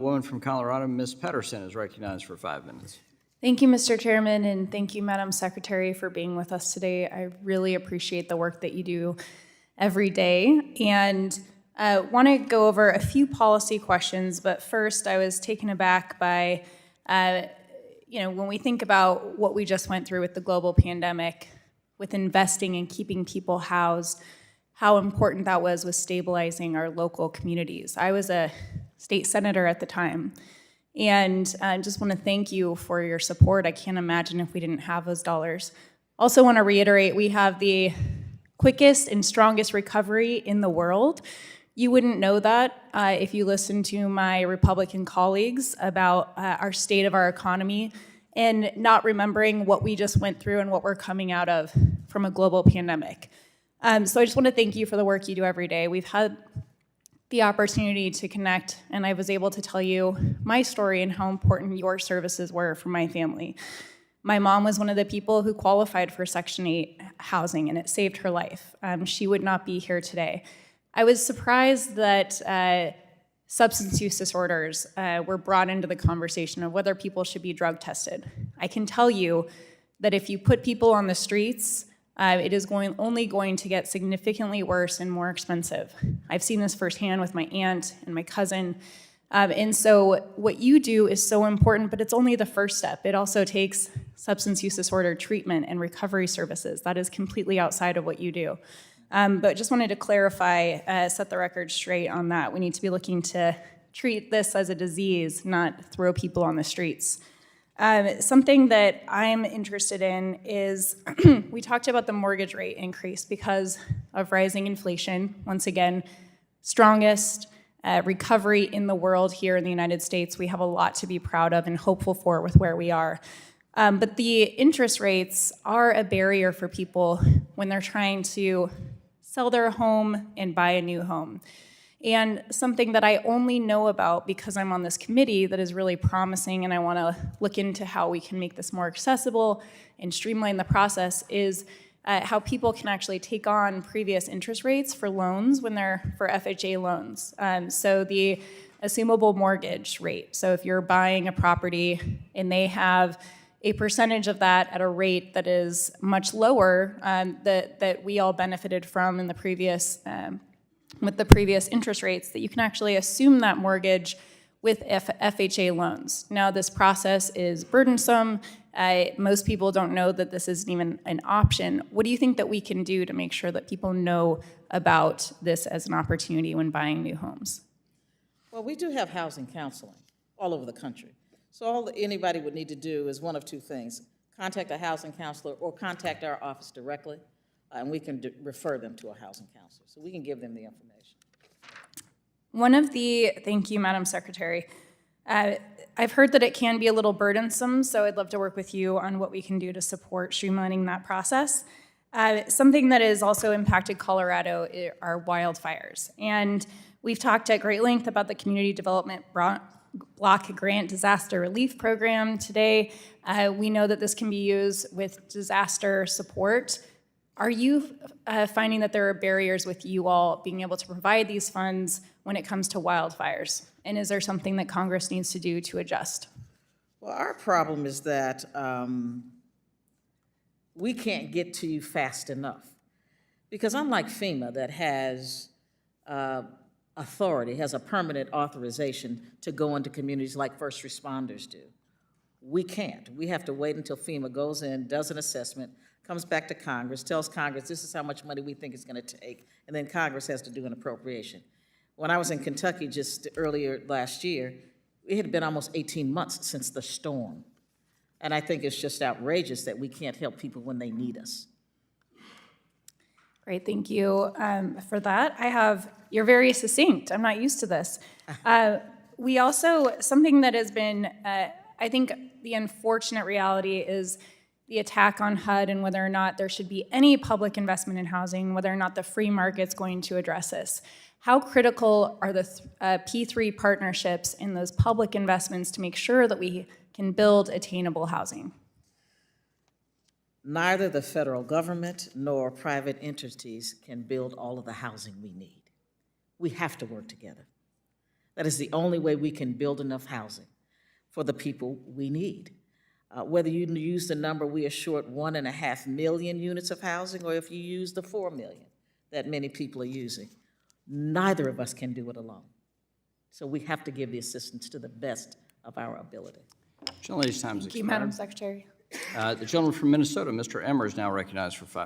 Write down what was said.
Woman from Colorado, Ms. Petersen, is recognized for 5 minutes. Thank you, Mr. Chairman, and thank you, Madam Secretary, for being with us today. I really appreciate the work that you do every day, and want to go over a few policy questions. But first, I was taken aback by, when we think about what we just went through with the global pandemic, with investing and keeping people housed, how important that was with stabilizing our local communities. I was a state senator at the time, and I just want to thank you for your support. I can't imagine if we didn't have those dollars. Also want to reiterate, we have the quickest and strongest recovery in the world. You wouldn't know that if you listen to my Republican colleagues about our state of our economy and not remembering what we just went through and what we're coming out of from a global pandemic. So I just want to thank you for the work you do every day. We've had the opportunity to connect, and I was able to tell you my story and how important your services were for my family. My mom was one of the people who qualified for Section 8 housing, and it saved her life. She would not be here today. I was surprised that substance use disorders were brought into the conversation of whether people should be drug tested. I can tell you that if you put people on the streets, it is only going to get significantly worse and more expensive. I've seen this firsthand with my aunt and my cousin. And so what you do is so important, but it's only the first step. It also takes substance use disorder treatment and recovery services. That is completely outside of what you do. But just wanted to clarify, set the record straight on that. We need to be looking to treat this as a disease, not throw people on the streets. Something that I'm interested in is, we talked about the mortgage rate increase because of rising inflation. Once again, strongest recovery in the world here in the United States. We have a lot to be proud of and hopeful for with where we are. But the interest rates are a barrier for people when they're trying to sell their home and buy a new home. And something that I only know about because I'm on this committee that is really promising, and I want to look into how we can make this more accessible and streamline the process, is how people can actually take on previous interest rates for loans when they're for FHA loans. So the assumable mortgage rate. So if you're buying a property and they have a percentage of that at a rate that is much lower that we all benefited from in the previous with the previous interest rates, that you can actually assume that mortgage with FHA loans. Now, this process is burdensome. Most people don't know that this isn't even an option. What do you think that we can do to make sure that people know about this as an opportunity when buying new homes? Well, we do have housing counseling all over the country. So all that anybody would need to do is one of two things: contact a housing counselor or contact our office directly, and we can refer them to a housing counselor. So we can give them the information. Thank you, Madam Secretary. I've heard that it can be a little burdensome, so I'd love to work with you on what we can do to support streamlining that process. Something that has also impacted Colorado are wildfires. And we've talked at great length about the Community Development Block Grant Disaster Relief Program today. We know that this can be used with disaster support. Are you finding that there are barriers with you all being able to provide these funds when it comes to wildfires? And is there something that Congress needs to do to adjust? Well, our problem is that we can't get to you fast enough. Because unlike FEMA that has authority, has a permanent authorization to go into communities like first responders do, we can't. We have to wait until FEMA goes in, does an assessment, comes back to Congress, tells Congress this is how much money we think it's going to take, and then Congress has to do an appropriation. When I was in Kentucky just earlier last year, it had been almost 18 months since the storm. And I think it's just outrageous that we can't help people when they need us. Great, thank you for that. You're very succinct. I'm not used to this. We also, something that has been, I think the unfortunate reality is the attack on HUD and whether or not there should be any public investment in housing, whether or not the free market's going to address this. How critical are the P3 partnerships in those public investments to make sure that we can build attainable housing? Neither the federal government nor private entities can build all of the housing we need. We have to work together. That is the only way we can build enough housing for the people we need. Whether you use the number we are short 1.5 million units of housing, or if you use the 4 million that many people are using, neither of us can do it alone. So we have to give the assistance to the best of our ability. Gentlelady's time has Thank you, Madam expired. Secretary. The gentleman from Minnesota, Mr. Emmer, is now recognized for 5